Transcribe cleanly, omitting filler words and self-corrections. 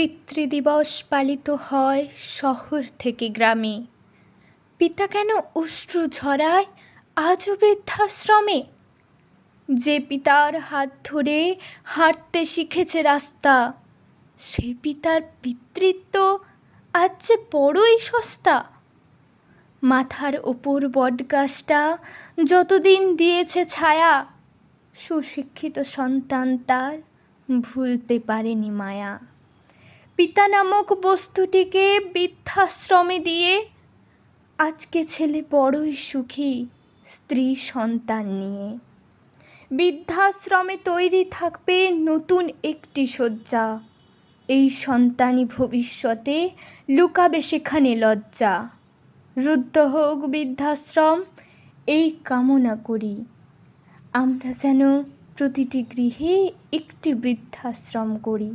পিতৃদিবস পালিত হয় শহর থেকে গ্রামে। পিতা কেন অশ্রু ঝরায় আজও বৃদ্ধাশ্রমে? যে পিতার হাত ধরে হাঁটতে শিখেছে রাস্তা, সে পিতার পিতৃত্ব আজ যে বড়ই সস্তা। মাথার ওপর বটগাছটা যতদিন দিয়েছে ছায়া, সুশিক্ষিত সন্তান তার ভুলতে পারেনি মায়া। পিতা নামক বস্তুটিকে বৃদ্ধাশ্রমে দিয়ে আজকে ছেলে বড়ই সুখী স্ত্রী সন্তান নিয়ে। বৃদ্ধাশ্রমে তৈরি থাকবে নতুন একটি শয্যা, এই সন্তানই ভবিষ্যতে লুকাবে সেখানে লজ্জা। রুদ্ধ হোক বৃদ্ধাশ্রম এই কামনা করি, আমরা যেন প্রতিটি গৃহে একটি বৃদ্ধাশ্রম করি।